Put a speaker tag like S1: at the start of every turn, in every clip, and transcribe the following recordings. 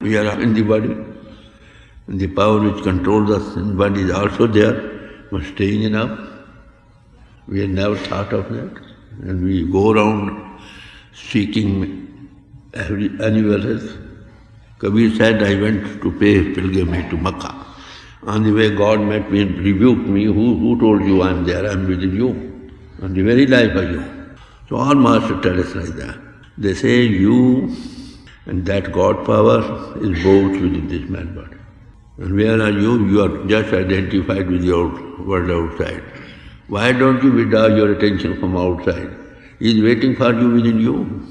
S1: We are in the body, and the power which controls us in the body is also there, but staying enough. We have never thought of that. And we go around seeking anywhere else. Kabir said, I went to pay pilgrimage to Makkah. On the way, God met me and rebuked me. Who told you I am there? I am within you. On the very life of you. So all masters tell us like that. They say you and that God power is both within this man body. And where are you? You are just identified with your world outside. Why don't you withdraw your attention from outside? He is waiting for you within you.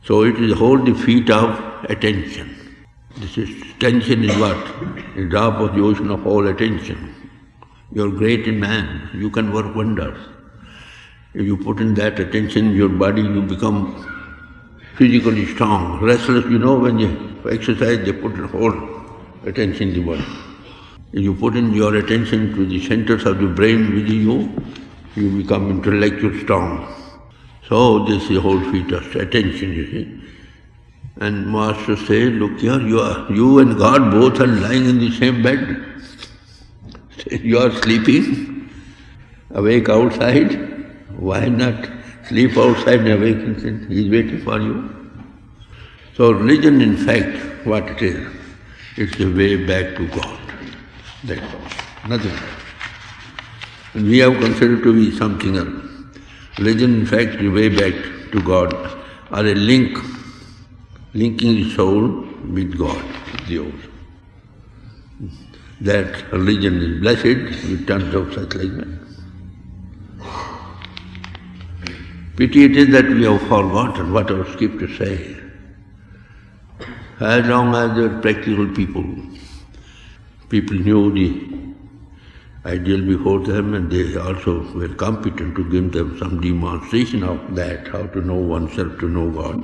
S1: So it is the whole defeat of attention. This is tension is what? A drop of the ocean of all attention. You are great in man. You can work wonders. If you put in that attention in your body, you become physically strong. Restless, when you exercise, they put whole attention in the body. If you put in your attention to the centers of the brain within you, you become intellectual strong. So this is the whole feat of attention, you see. And Master says, look here, you and God both are lying in the same bed. You are sleeping, awake outside. Why not sleep outside and awake inside? He is waiting for you. So religion, in fact, what it is? It's the way back to God. That's all. Nothing else. And we have considered to be something else. Religion, in fact, the way back to God, are a link, linking the soul with God, the ocean. That religion is blessed with tons of such like that. Pity it is that we have forgotten what our scriptures say. As long as there were practical people knew the ideal before them, and they also were competent to give them some demonstration of that, how to know oneself, to know God.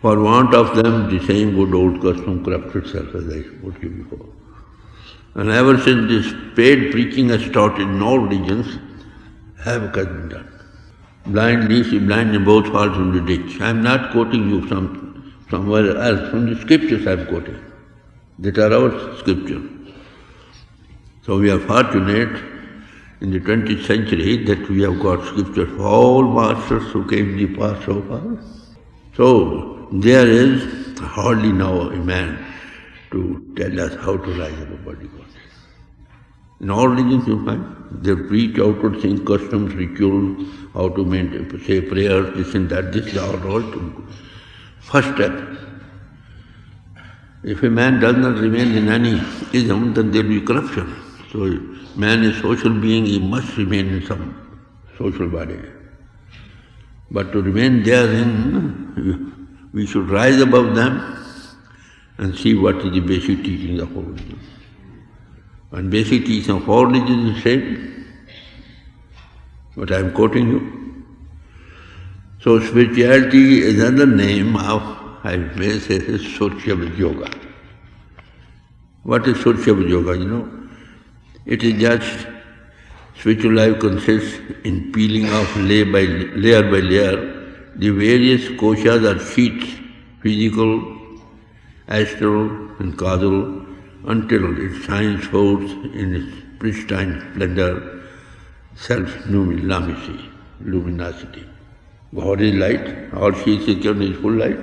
S1: For want of them, the same good old custom corrupted itself, as I spoke to you before. And ever since this paid preaching has started in all religions, havoc has been done. Blind leads the blind and both falls in the ditch. I am not quoting you somewhere else, from the scriptures I am quoting. That are our scriptures. So we are fortunate in the 20th century that we have got scriptures for all masters who came the past so far. So there is hardly now a man to tell us how to rise above body consciousness. In all religions you find, they preach outward things, customs, rituals, how to maintain, say prayers, this and that. This is all first step. If a man does not remain in any ism, then there will be corruption. So man is a social being, he must remain in some social body. But to remain therein, we should rise above them and see what is the basic teaching of all religion. And basic teaching of all religion is the same, what I am quoting you. So spirituality is another name of, I may say, Sociable Yoga. What is Sociable Yoga, It is just, spiritual life consists in peeling off layer by layer the various koshas or sheets, physical, astral and causal, until it shines forth in its pristine splendor, self-luminosity. God is light, all sheets is full light.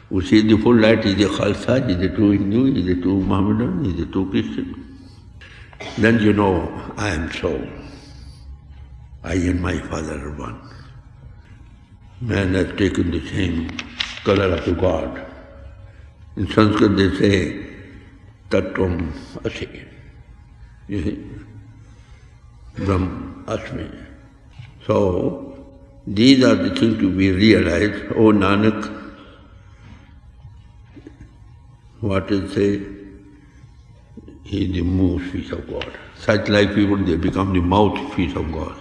S1: Who sees the full light is the Khalsa, is the true Hindu, is the true Mohammedan, is the true Christian. Then you know, I am soul. I and my Father are one. Man has taken the same color of the God. In Sanskrit they say, Tattvam Asi. You see? Brahm Asmi. So, these are the things to be realized. O Nanak, what is say? He is the mouthpiece of God. Such like people, they become the mouthpiece of God.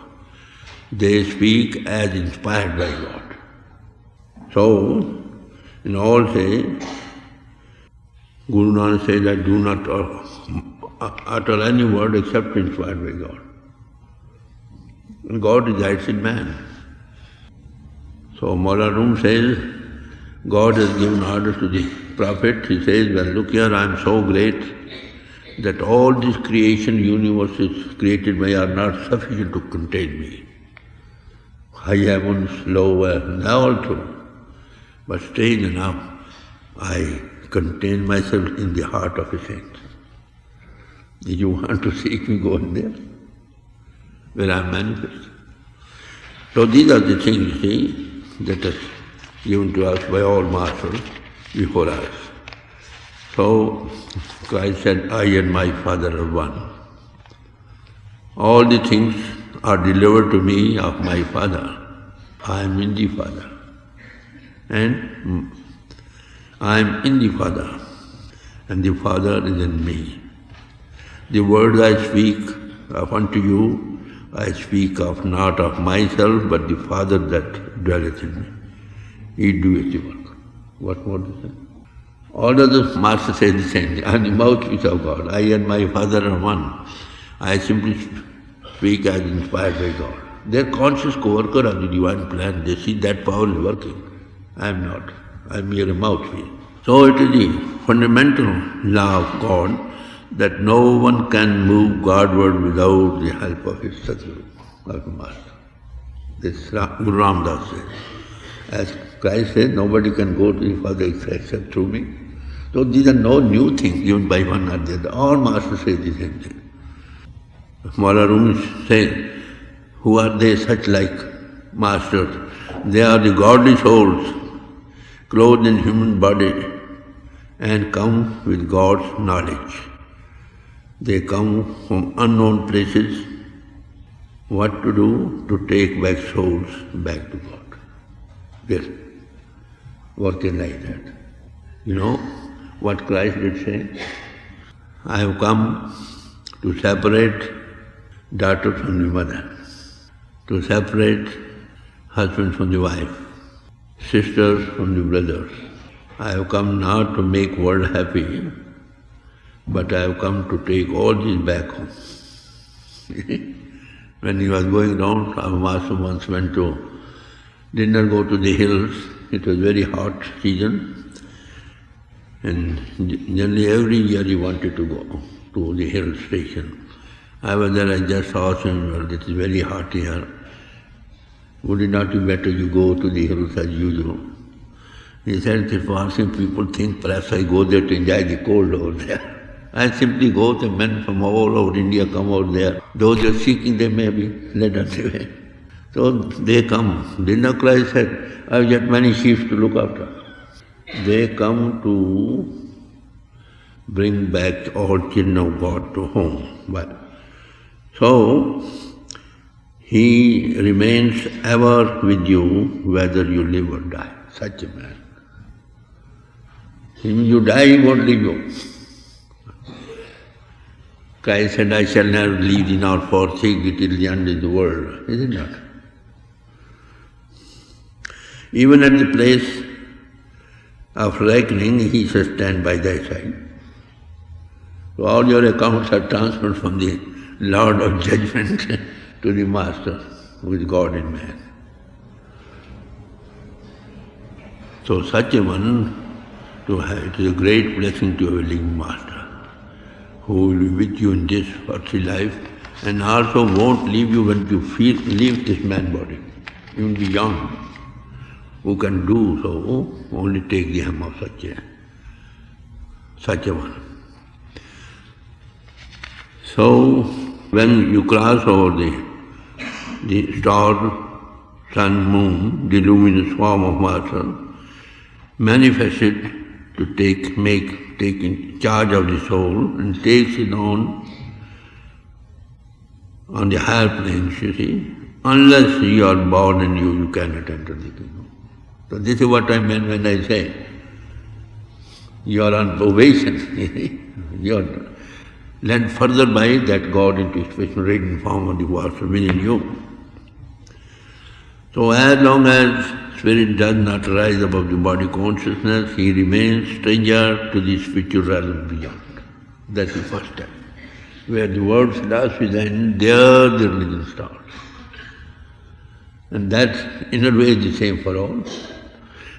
S1: They speak as inspired by God. So, in all say, Guru Nanak says that do not utter any word except inspired by God. And God resides in man. So Mawla Rum says, God has given orders to the Prophet. He says, well, look here, I am so great that all this creation universes created by are not sufficient to contain me. High heavens, low earth, they are all true. But strange enough, I contain myself in the heart of a saint. If you want to seek me, go in there, where I am manifest. So these are the things, you see, that are given to us by all masters before us. So Christ said, I and my Father are one. All the things are delivered to me of my Father. I am in the Father. And I am in the Father. And the Father is in me. The words I speak of unto you, I speak of not of myself, but the Father that dwelleth in me. He doeth the work. What more to say? All other masters say the same thing. I am the mouthpiece of God. I and my Father are one. I simply speak as inspired by God. They are conscious co-worker of the divine plan. They see that power is working. I am not. I am mere a mouthpiece. So it is the fundamental law of God that no one can move Godward without the help of his Satguru, of the Master. This Guru Ramdas says. As Christ said, nobody can go to the Father except through me. So these are no new things given by one or the other. All masters say the same thing. Mawla Rumi says, who are they such like masters? They are the godly souls, clothed in human body, and come with God's knowledge. They come from unknown places. What to do? To take back souls back to God. Yes, working like that. You know what Christ did say? I have come to separate daughter from the mother, to separate husband from the wife, sisters from the brothers. I have come not to make world happy, but I have come to take all these back home. When he was going round, our master once went to dinner, go to the hills. It was very hot season, and generally every year he wanted to go to the hill station. I was there, I just asked him, well, it is very hot here. Would it not be better you go to the hills as usual? He said, if asking people think perhaps I go there to enjoy the cold over there. I simply go, the men from all over India come over there. Those who are seeking, they may be led on the way. So they come. Dinner Christ said, I have got many sheep to look after. They come to bring back all children of God to home. But so he remains ever with you whether you live or die. Such a man. When you die, he won't leave you. Christ said, I shall never leave thee nor forsake thee till the end of the world. Is it not? Even at the place of reckoning, he shall stand by thy side. So all your accounts are transferred from the Lord of Judgment to the Master, who is God in man. So such a one, it is a great blessing to have a living Master, who will be with you in this earthly life and also won't leave you when you leave this man body, even beyond. Who can do so, only take the hem of such a one. So when you cross over the star, sun, moon, the luminous form of Master, manifested to take in charge of the soul and takes it on the higher planes, you see. Unless you are born in you cannot enter the kingdom. So this is what I meant when I say, you are on probation. You are led further by that God into special radiant form of the Master within you. So as long as spirit does not rise above the body consciousness, he remains stranger to the spiritual realm beyond. That's the first step. Where the world's philosophy is end, there the religion starts. And that, in a way, is the same for all.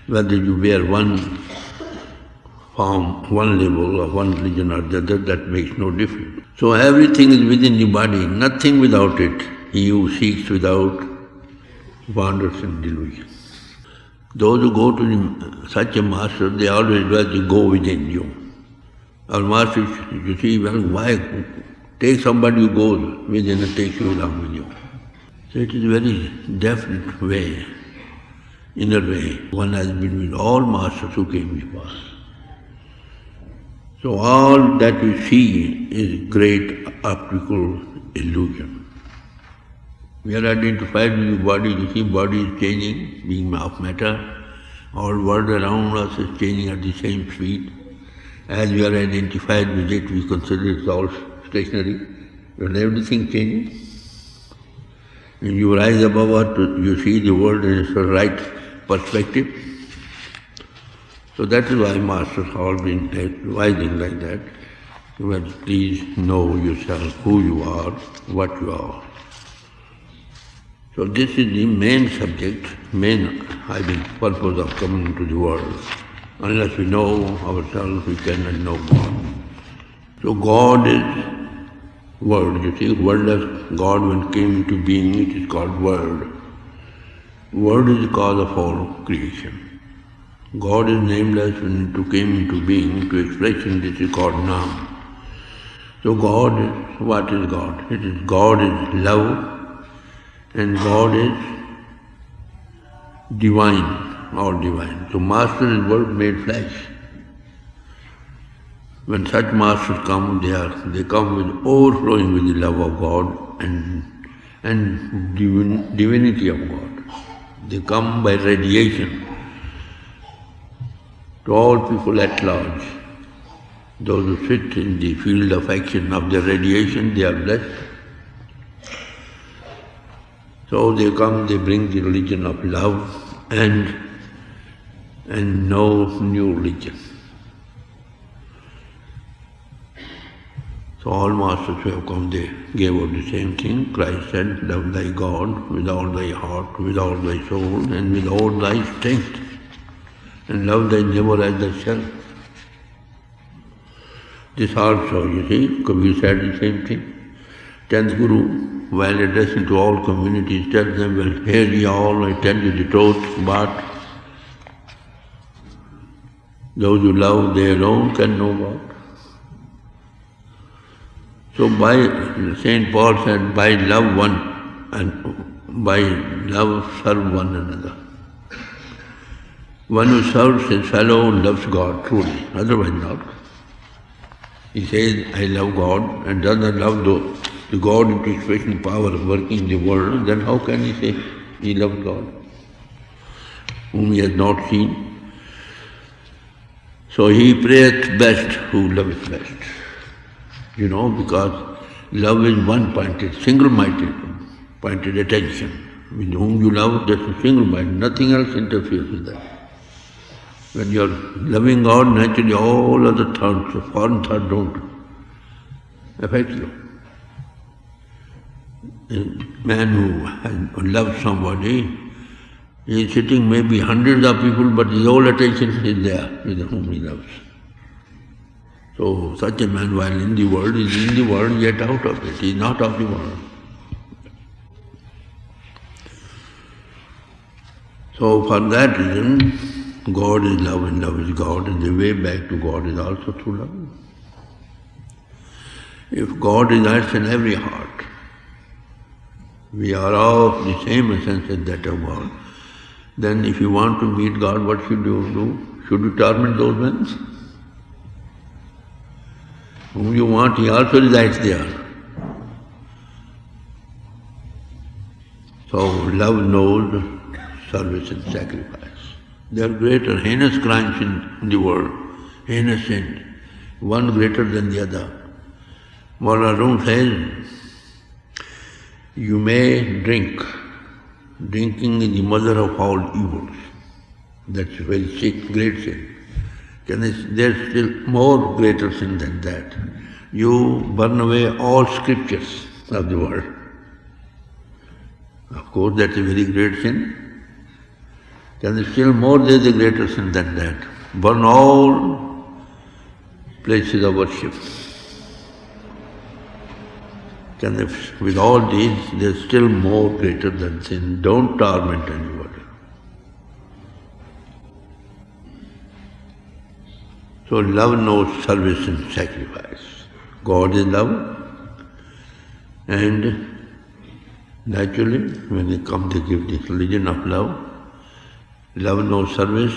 S1: whether you wear one form, one label, or one religion or the other, that makes no difference. So everything is within the body, nothing without it. He who seeks without wanders in delusion. Those who go to such a master, they always advise you go within you. Our master, you see, well, why take somebody who goes within and takes you along with you? So it is a very definite way, inner way. One has been with all masters who came before. So all that we see is great optical illusion. We are identified with the body. You see, body is changing, being of matter. All world around us is changing at the same speed. As we are identified with it, we consider it all stationary. When everything changes, when you rise above it, you see the world in its right perspective. So that is why Masters have all been advising like that. Well, please know yourself, who you are, what you are. So this is the main subject, main, purpose of coming into the world. Unless we know ourselves, we cannot know God. So God is world. You see, world as God when came into being, it is called world. World is the cause of all creation. God is nameless when it came into being, to expression, this is called Nam. So God is, what is God? It is God is love, and God is divine, all divine. So Master is word made flesh. When such masters come, they come with overflowing with the love of God and divinity of God. They come by radiation to all people at large. Those who sit in the field of action of the radiation, they are blessed. So they come, they bring the religion of love and no new religion. So all masters who have come, they gave out the same thing. Christ said, love thy God with all thy heart, with all thy soul, and with all thy strength. And love thy neighbor as thyself. This also, you see, Kabir said the same thing. 10th Guru, while addressing to all communities, tells them, well, hear ye all, I tell you the truth, but those who love, they alone can know God. So by, St. Paul said, by love one, and by love serve one another. One who serves his fellow loves God truly, otherwise not. He says, I love God, and does not love the God into expression power of working in the world, then how can he say he loves God, whom he has not seen? So he prayeth best who loveth best. You know, because love is one-pointed, single-minded, pointed attention. With whom you love, that's a single mind, nothing else interferes with that. When you are loving God, naturally all other thoughts, foreign thoughts don't affect you. A man who loves somebody, he is sitting maybe hundreds of people, but his whole attention is there with whom he loves. So such a man, while in the world, is in the world, yet out of it. He is not of the world. So for that reason, God is love and love is God, and the way back to God is also through love. If God resides in every heart, we are all of the same essence as that of God, then if you want to meet God, what should you do? Should you torment those men? Whom you want, he also resides there. So love knows service and sacrifice. There are greater heinous crimes in the world, heinous sins, one greater than the other. Maulana Rum says, you may drink. Drinking is the mother of all evils. That's a very great sin. There's still more greater sin than that. You burn away all scriptures of the world. Of course, that's a very great sin. Can there still more there is a greater sin than that? Burn all places of worship. Can there, with all these, there is still more greater than sin. Don't torment anybody. So love knows service and sacrifice. God is love, and naturally, when they come, they give this religion of love. Love knows service,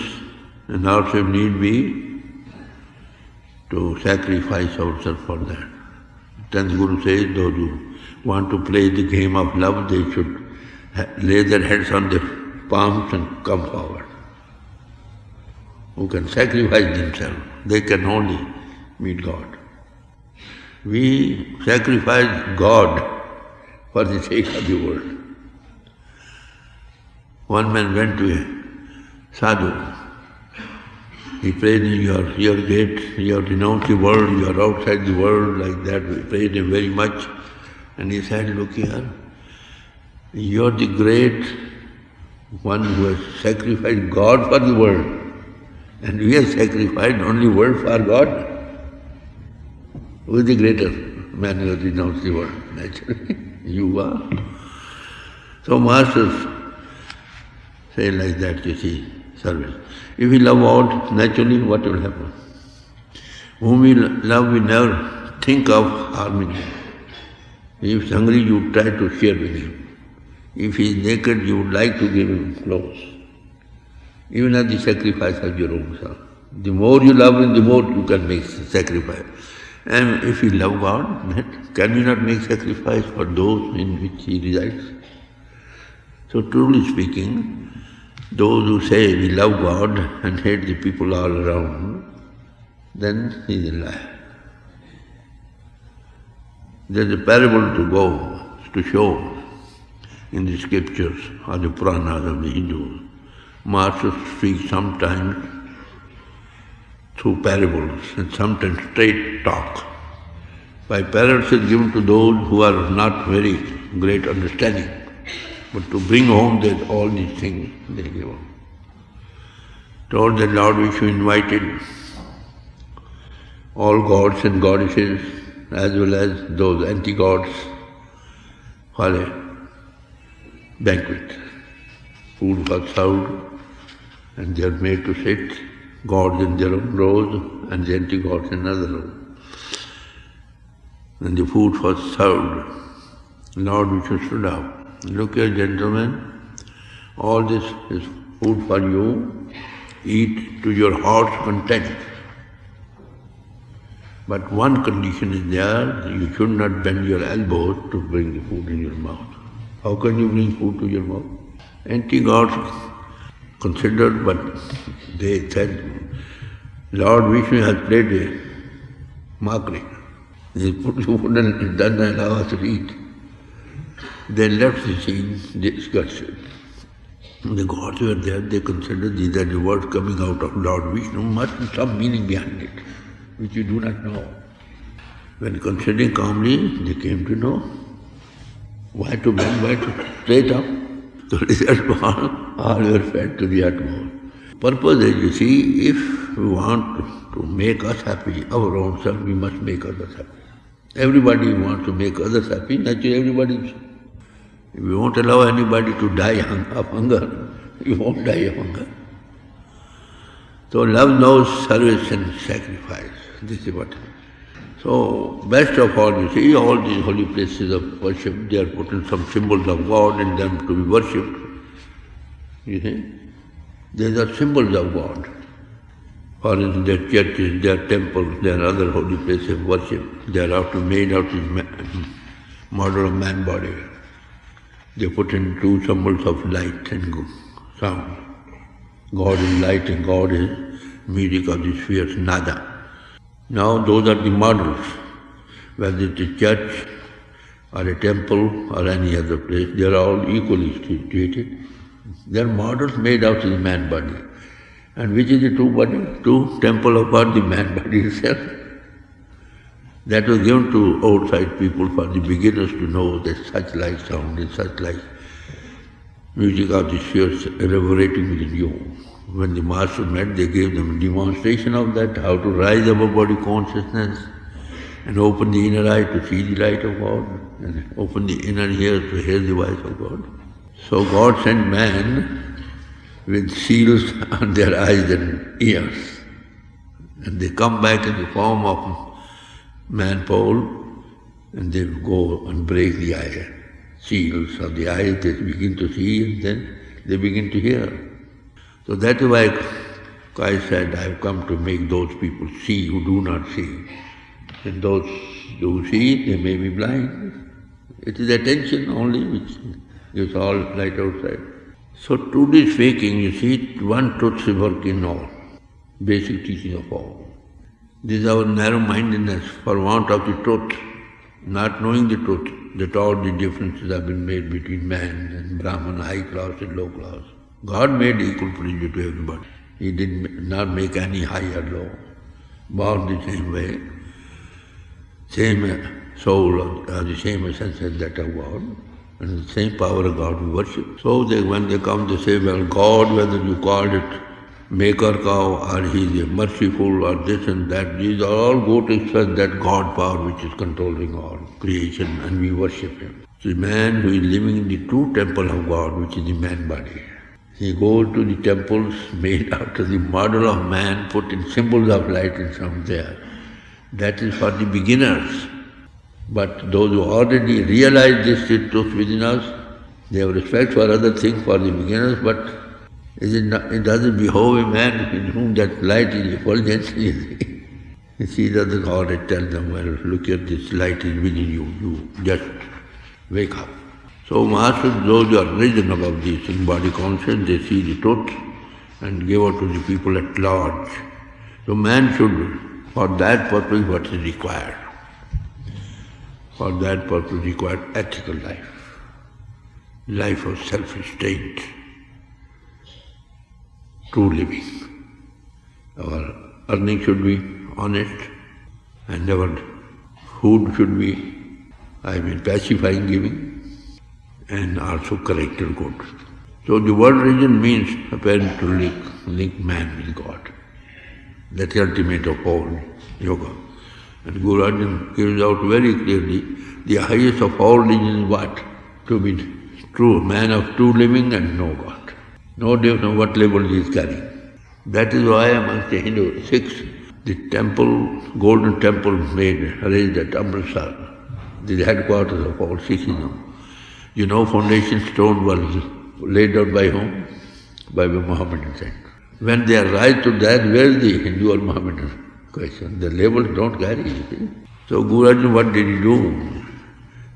S1: and also if need be, to sacrifice ourselves for that. Then the Guru says, those who want to play the game of love, they should lay their heads on their palms and come forward. Who can sacrifice themselves, they can only meet God. We sacrifice God for the sake of the world. One man went to a sadhu. He prayed, you are great, you have renounced the world, you are outside the world, like that. We prayed him very much. And he said, look here, you are the great one who has sacrificed God for the world. And we have sacrificed only world for God. Who is the greater man who has renounced the world? Naturally, you are. So masters say like that, you see, service. If we love God, naturally what will happen? Whom we love, we never think of harming him. If he is hungry, you try to share with him. If he is naked, you would like to give him clothes. Even at the sacrifice of your own self. The more you love him, the more you can make sacrifice. And if you love God, then can you not make sacrifice for those in which he resides? So truly speaking, those who say we love God and hate the people all around, then he is a liar. There is a parable to show in the scriptures or the Puranas of the Hindus. Masters speak sometimes through parables and sometimes straight talk. By parables is given to those who are not very great understanding. But to bring home that all these things they give up. Told the Lord Vishnu invited all gods and goddesses as well as those anti-gods for a banquet. Food was served and they are made to sit, gods in their own rows and the anti-gods in another row. When the food was served, Lord Vishnu stood up. Look here, gentlemen, all this is food for you. Eat to your heart's content. But one condition is there, you should not bend your elbows to bring the food in your mouth. How can you bring food to your mouth? Anti-gods considered, but they said, Lord Vishnu has played a mockery. He put the food and doesn't allow us to eat. They left the scene disgusted. The gods were there, they considered these are the words coming out of Lord Vishnu, must be some meaning behind it, which you do not know. When considering calmly, they came to know why to bend, why to straight up. So result all were fed to the utmost. Purpose is, you see, if we want to make us happy, our own self, we must make others happy. Everybody wants to make others happy, naturally everybody. If we won't allow anybody to die of hunger, we won't die of hunger. So love knows service and sacrifice. This is what it is. So best of all, you see, all these holy places of worship, they are putting some symbols of God in them to be worshipped. You see? These are symbols of God. For instance, their churches, their temples, their other holy places of worship, they are often made out of model of man body. They put in two symbols of light and sound. God is light and God is music of the spheres, nada. Now those are the models. Whether it is church or a temple or any other place, they are all equally situated. They are models made out of the man body. And which is the true body? True temple of God, the man body itself. That was given to outside people for the beginners to know that such like sound is such like music of the spheres elaborating within you. When the Master met, they gave them a demonstration of that, how to rise above body consciousness and open the inner eye to see the light of God and open the inner ear to hear the voice of God. So God sent man with seals on their eyes and ears. And they come back in the form of man-pole and they go and break the eye. Seals of the eyes, they begin to see and then they begin to hear. So that is why Christ said, I have come to make those people see who do not see. And those who see, they may be blind. It is attention only which gives all light outside. So truth speaking, you see, one truth is working all. Basic teaching of all. This is our narrow-mindedness for want of the truth, not knowing the truth, that all the differences have been made between man and Brahman, high class and low class. God made equal privilege to everybody. He did not make any high or low. Born the same way, same soul or the same essence as that of God, and the same power of God we worship. So when they come, they say, well, God, whether you call it maker cow or he is merciful or this and that, these are all go to express that God power which is controlling all creation and we worship him. So the man who is living in the true temple of God, which is the man body, he goes to the temples made after the model of man, put in symbols of light and sound there. That is for the beginners. But those who already realize this truth within us, they have respect for other things for the beginners, but it doesn't behove a man in whom that light is effulgent. You see, doesn't already tell them, well, look at this light is within you, you just wake up. So Masters, those who are risen above this in body conscious, they see the truth and give out to the people at large. So man should, for that purpose, what is required? For that purpose required ethical life, life of self-restraint, true living. Our earning should be honest and our food should be, pacifying giving and also character good. So the word religion means apparently to link man with God. That's the ultimate of all yoga. And Guru Arjan gives out very clearly, the highest of all religions is what? To be true, man of true living and know God. No difference what level he is carrying. That is why amongst the Hindu Sikhs, the temple, golden temple made, raised at Amritsar, the headquarters of all Sikhism. You know, foundation stone was laid out by whom? By the Mohammedan saint. When they arrive to that, where is the Hindu or Mohammedan question? The labels don't carry, you see. So Guru Arjan, what did he do?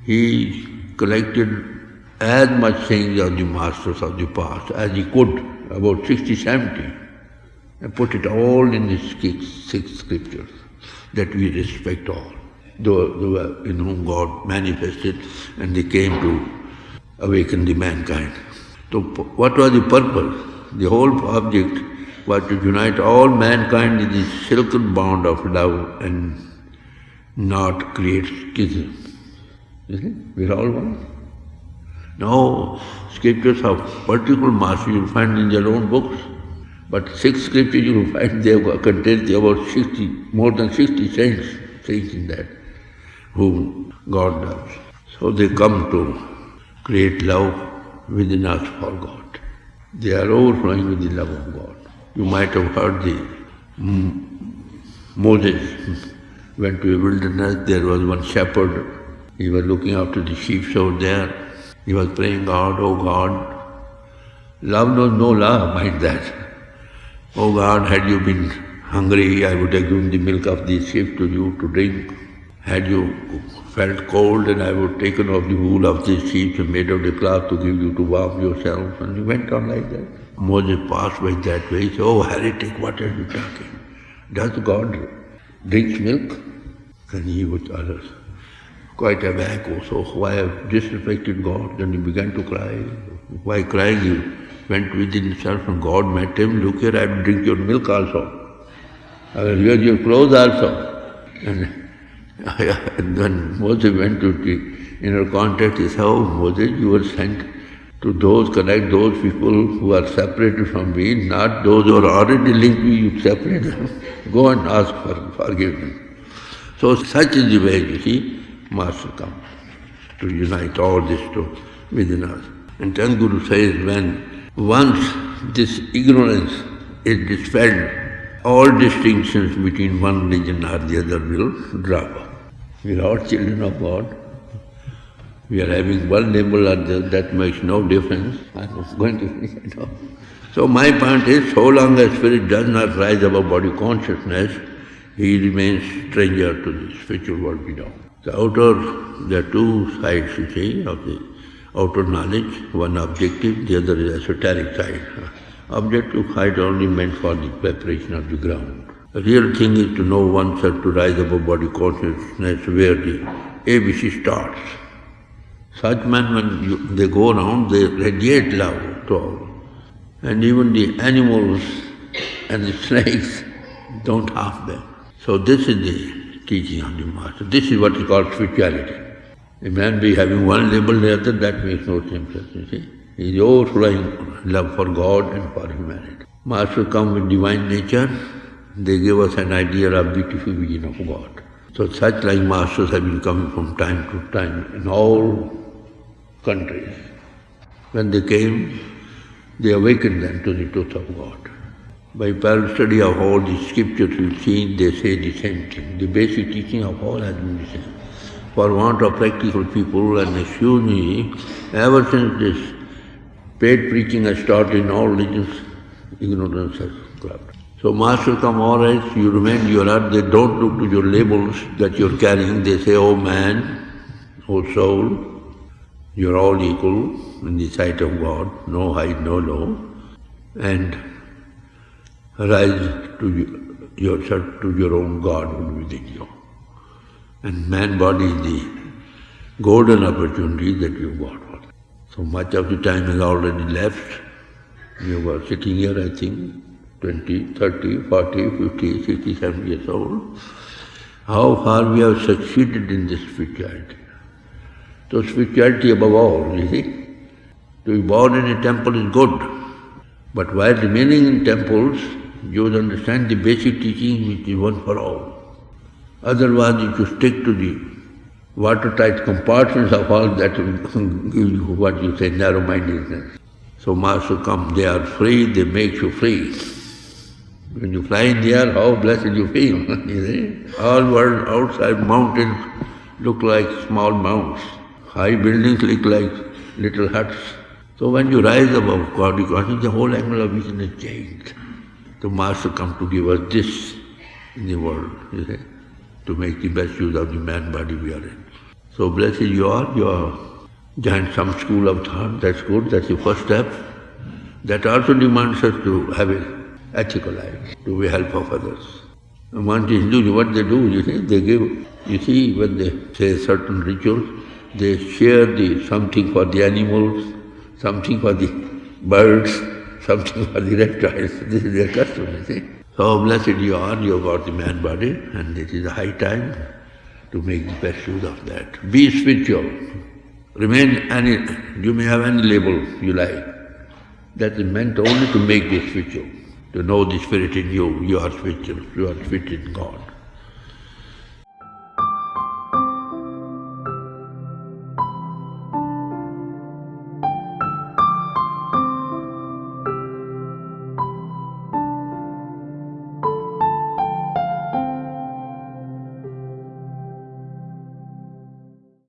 S1: He collected as much sayings of the masters of the past as he could, about 60, 70, and put it all in the six scriptures that we respect all, those in whom God manifested and they came to awaken the mankind. So what was the purpose? The whole object was to unite all mankind in the silken bond of love and not create schism. You see, we're all one. Now, scriptures of particular master you will find in their own books, but 6 scriptures you will find they contain about 60, more than 60 saints in that, whom God loves. So they come to create love within us for God. They are overflowing with the love of God. You might have heard Moses went to a wilderness, there was one shepherd, he was looking after the sheep over there. He was praying, God, oh God, love knows no law, mind that. Oh God, had you been hungry, I would have given the milk of the sheep to you to drink. Had you felt cold, and I would have taken off the wool of the sheep and made out a cloth to give you to warm yourself. And he went on like that. Moses passed by that way. He said, oh heretic, what are you talking? Does God drink milk? And he was others. Quite aback also, why have disrespected God? Then he began to cry. Why crying? He went within himself and God met him. Look here, I will drink your milk also. I will wear your clothes also. And when Moses went to the inner contact, he said, oh Moses, you were sent to those, connect those people who are separated from me, not those who are already linked to you, separate them. Go and ask for forgiveness. So such is the way, you see, Master comes to unite all this within us. And then Guru says, when once this ignorance is dispelled, all distinctions between one religion or the other will drop off. We are all children of God. We are having one label or the other, that makes no difference. I was going to finish it off. So my point is, so long as spirit does not rise above body consciousness, he remains stranger to the spiritual world beyond. The outer, there are two sides, you see, of the outer knowledge, one objective, the other is esoteric side. Objective side only meant for the preparation of the ground. The real thing is to know oneself, to rise above body consciousness, where the ABC starts. Such men, when they go around, they radiate love to all. And even the animals and the snakes don't harm them. So this is the teaching of the Master. This is what is called spirituality. A man be having one label or the other, that makes no difference, you see. He is overflowing love for God and for humanity. Master come with divine nature, they give us an idea of beautiful vision of God. So such like masters have been coming from time to time in all countries. When they came, they awakened them to the truth of God. By parallel study of all the scriptures we've seen, they say the same thing. The basic teaching of all has been the same. For want of practical people, and excuse me, ever since this paid preaching has started in all religions, ignorance has crept. So Master come, all right, you remain your earth, they don't look to your labels that you're carrying, they say, oh man, oh soul, you're all equal in the sight of God, no high, no low, and rise to yourself to your own Godhood within you. And man body is the golden opportunity that you've got. So much of the time has already left. You were sitting here, I think, 20, 30, 40, 50, 60, 70 years old. How far we have succeeded in this spirituality. So spirituality above all, you see. To be born in a temple is good. But while remaining in temples, you will understand the basic teaching which is one for all. Otherwise, if you stick to the watertight compartments of all, that will give you what you say, narrow-mindedness. So Master come, they are free, they make you free. When you fly in the air, how blessed you feel. You see? All world outside mountains look like small mounds. High buildings look like little huts. So when you rise above God, the whole angle of vision is changed. The Master come to give us this in the world, you see, to make the best use of the man body we are in. So blessed you are joined some school of thought, that's good, that's the first step. That also demands us to have an ethical life, to be help of others. And one is do what they do, you see, they give, you see, when they say certain rituals, they share something for the animals, something for the birds, something for the reptiles. This is their custom, you see. So blessed you are, you have got the man body, and it is a high time to make the best use of that. Be spiritual. Remain you may have any label you like. That is meant only to make you spiritual, to know the spirit in you. You are spiritual, you are spiritual in God.